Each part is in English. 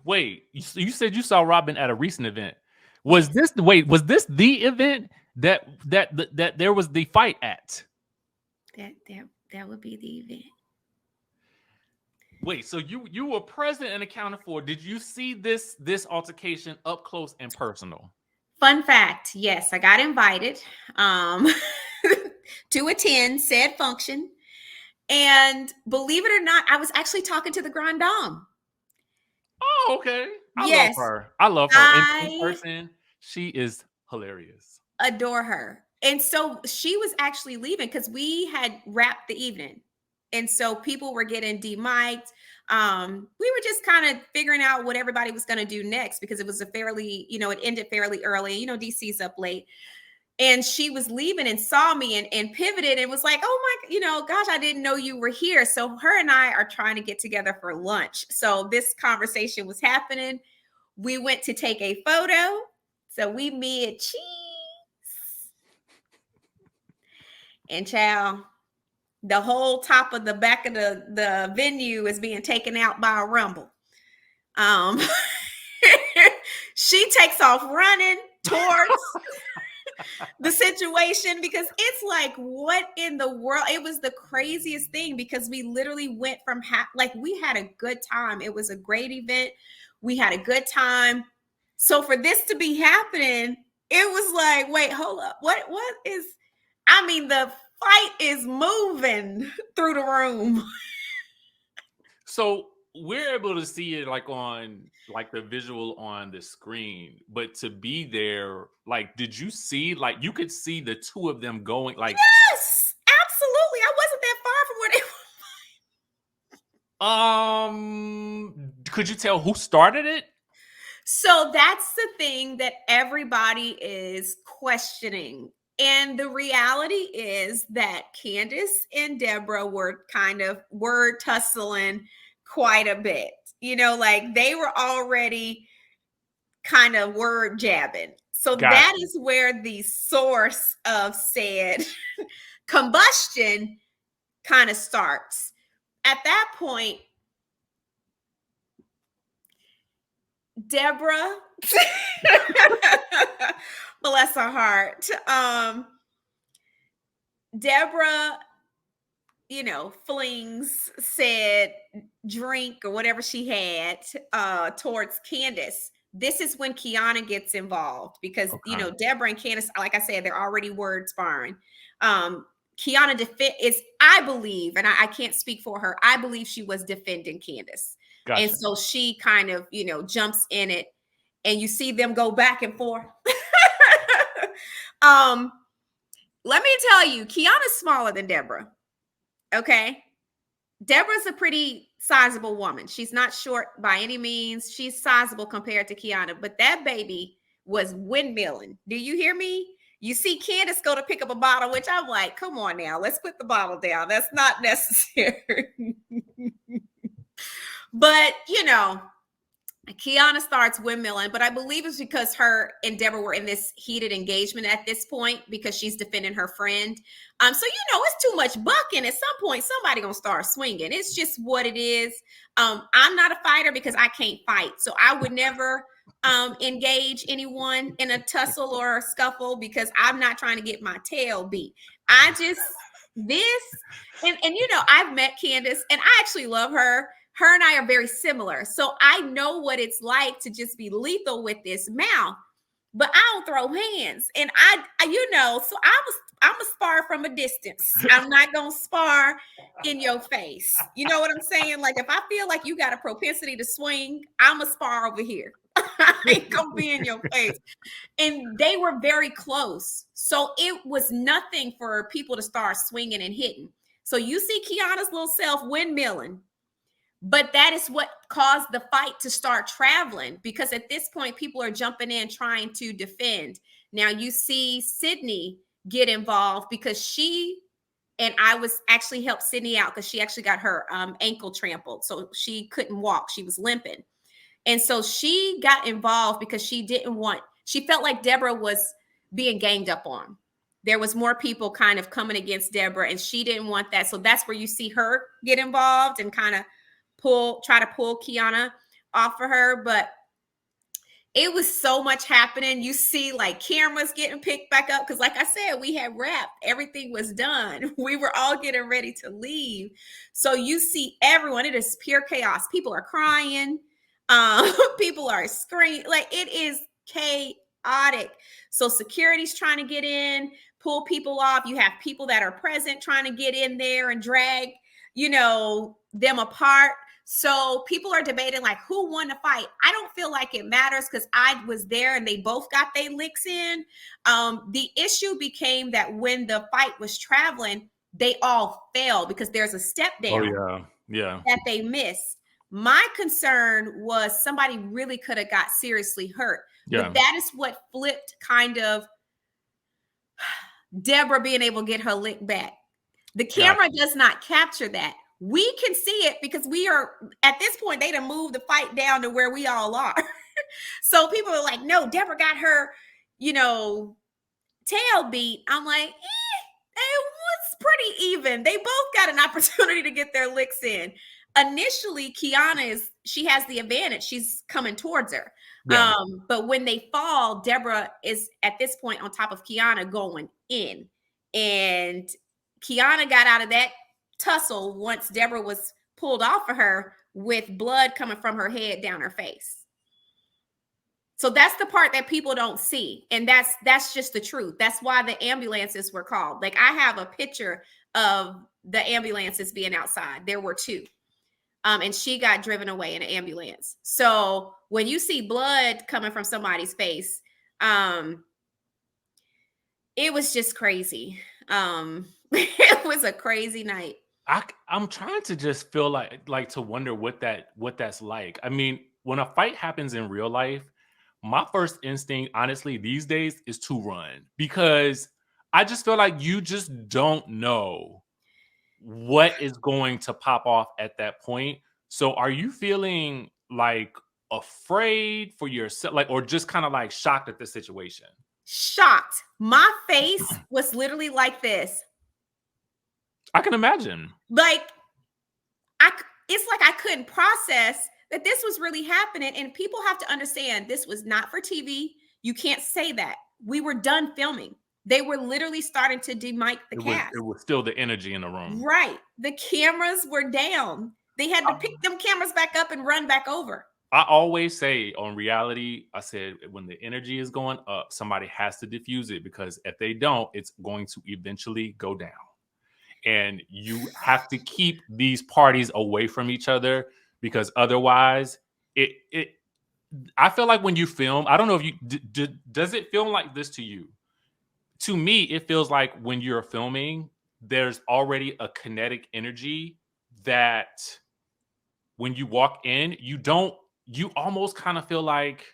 Wait, you said you saw Robin at a recent event. Was this the event that there was the fight at? That would be the event. Wait, so you were present and accounted for. Did you see this altercation up close and personal? Fun fact, yes, I got invited um, to attend said function. And believe it or not, I was actually talking to the Grand Dame. Oh, okay. I love Yes, her. I love her. In I person, she is hilarious. adore her. And so she was actually leaving because we had wrapped the evening. And so people were getting demiked. We were just kind of figuring out what everybody was going to do next because it was a fairly, it ended fairly early. DC's up late. And she was leaving and saw me and pivoted and was like, oh my, gosh, I didn't know you were here. So her and I are trying to get together for lunch. So this conversation was happening. We went to take a photo. So we made cheese. And child, the whole top of the back of the venue is being taken out by a rumble. She takes off running towards the situation because it's like, what in the world? It was the craziest thing because we literally went from we had a good time. It was a great event. We had a good time. So for this to be happening, it was like, wait, hold up. What is, the fight is moving through the room. So we're able to see it on the visual on the screen, but to be there, did you see, you could see the two of them going Yes, absolutely. I wasn't that far from where they were. Could you tell who started it? So that's the thing that everybody is questioning. And the reality is that Candace and Deborah were kind of word tussling quite a bit. They were already kind of word jabbing. So that is where the source of said combustion kind of starts. At that point, Deborah, bless her heart. Deborah, flings said drink or whatever she had towards Candace. This is when Kiana gets involved because, Deborah and Candace, like I said, they're already word sparring. Kiana is, I believe, and I can't speak for her, I believe she was defending Candace. Gotcha. And so she kind of, jumps in it and you see them go back and forth. Let me tell you, Kiana's smaller than Deborah. Okay. Deborah's a pretty sizable woman. She's not short by any means. She's sizable compared to Kiana, but that baby was windmilling. Do you hear me? You see Candace go to pick up a bottle, which I'm like, come on now, let's put the bottle down. That's not necessary. But, Kiana starts windmilling, but I believe it's because her and Deborah were in this heated engagement at this point because she's defending her friend. So, it's too much bucking. At some point, somebody gonna start swinging. It's just what it is. I'm not a fighter because I can't fight. So I would never engage anyone in a tussle or a scuffle because I'm not trying to get my tail beat. I've met Candace and I actually love her. Her and I are very similar. So I know what it's like to just be lethal with this mouth, but I don't throw hands. And so I'm a spar from a distance. I'm not going to spar in your face. You know what I'm saying? Like if I feel like you got a propensity to swing, I'm a spar over here. I ain't going to be in your face. And they were very close. So it was nothing for people to start swinging and hitting. So you see Kiana's little self windmilling. But that is what caused the fight to start traveling because at this point, people are jumping in trying to defend. Now you see Sydney get involved because she and I was actually helped Sydney out because she actually got her ankle trampled. So she couldn't walk. She was limping. And so she got involved because she felt like Deborah was being ganged up on. There was more people kind of coming against Deborah and she didn't want that. So that's where you see her get involved and kind of try to pull Kiana off of her, but it was so much happening. You see like cameras getting picked back up because like I said, we had wrapped. Everything was done. We were all getting ready to leave. So you see everyone. It is pure chaos. People are crying. People are screaming. Like it is chaotic. So security's trying to get in, pull people off. You have people that are present trying to get in there and drag, them apart. So people are debating like who won the fight. I don't feel like it matters because I was there and they both got their licks in. The issue became that when the fight was traveling, they all fell because there's a step down that they missed. My concern was somebody really could have got seriously hurt. But that is what flipped kind of Deborah being able to get her lick back. The camera does not capture that. We can see it because we are at this point, they done moved the fight down to where we all are. So people are like, no, Deborah got her, tail beat. I'm like, it was pretty even. They both got an opportunity to get their licks in. Initially, Kiana she has the advantage. She's coming towards her. Yeah. But when they fall, Deborah is at this point on top of Kiana going in. And Kiana got out of that tussle once Deborah was pulled off of her with blood coming from her head down her face. So that's the part that people don't see. And that's just the truth. That's why the ambulances were called. Like I have a picture of the ambulances being outside. There were two. And she got driven away in an ambulance. So when you see blood coming from somebody's face, it was just crazy. It was a crazy night. I'm trying to just feel like to wonder what that's like. I mean, when a fight happens in real life, my first instinct, honestly, these days is to run because I just feel like you just don't know what is going to pop off at that point. So are you feeling like afraid for yourself, like, or just kind of like shocked at the situation? Shocked. My face was literally like this. I can imagine. Like, it's like I couldn't process that this was really happening. And people have to understand this was not for TV. You can't say that. We were done filming. They were literally starting to demic the cast. It was still the energy in the room. Right. The cameras were down. They had to pick them cameras back up and run back over. I always say on reality, I said, when the energy is going up, somebody has to diffuse it because if they don't, it's going to eventually go down. And you have to keep these parties away from each other because otherwise I feel like when you film, I don't know if you, does it feel like this to you? To me, it feels like when you're filming, there's already a kinetic energy that when you walk in, you almost kind of feel like,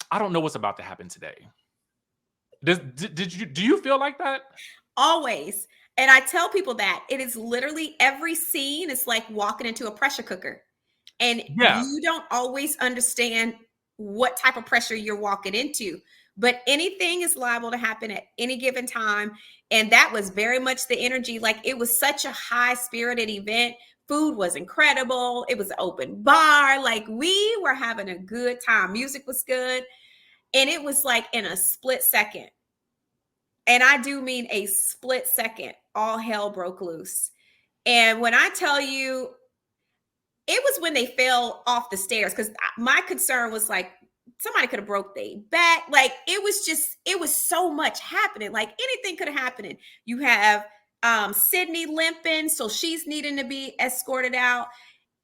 I don't know what's about to happen today. Do you feel like that? Always. And I tell people that it is literally every scene is like walking into a pressure cooker. And you don't always understand what type of pressure you're walking into. But anything is liable to happen at any given time. And that was very much the energy. Like it was such a high-spirited event. Food was incredible. It was an open bar. Like we were having a good time. Music was good. And it was like in a split second. And I do mean a split second, all hell broke loose. And when I tell you, it was when they fell off the stairs because my concern was like, somebody could have broke their back. Like it was so much happening. Like anything could have happened. You have Sydney limping, so she's needing to be escorted out.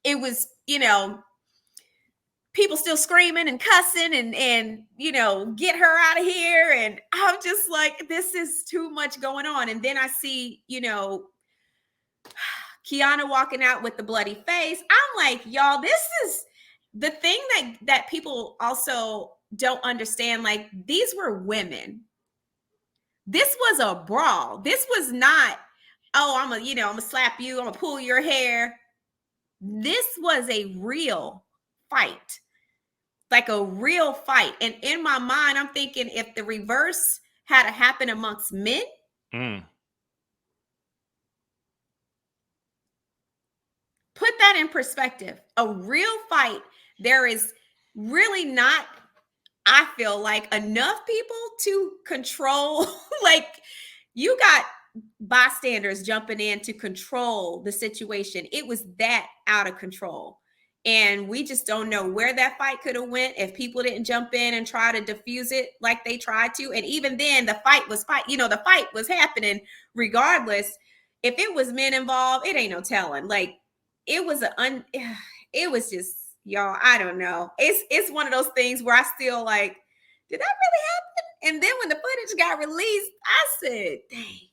It was, people still screaming and cussing and get her out of here. And I'm just like, this is too much going on. And then I see, Kiana walking out with the bloody face. I'm like, y'all, this is the thing that people also don't understand. Like these were women. This was a brawl. This was not, oh, I'm gonna slap you. I'm gonna pull your hair. This was a real fight, like a real fight. And in my mind, I'm thinking if the reverse had to happen amongst men, put that in perspective. A real fight, there is really not, I feel like, enough people to control. Like, you got bystanders jumping in to control the situation. It was that out of control. And we just don't know where that fight could have went if people didn't jump in and try to diffuse it like they tried to. And even then, the fight was happening regardless. If it was men involved, it ain't no telling. Like, it was it was just, y'all, I don't know. It's one of those things where I still like, did that really happen? And then when the footage got released, I said, dang,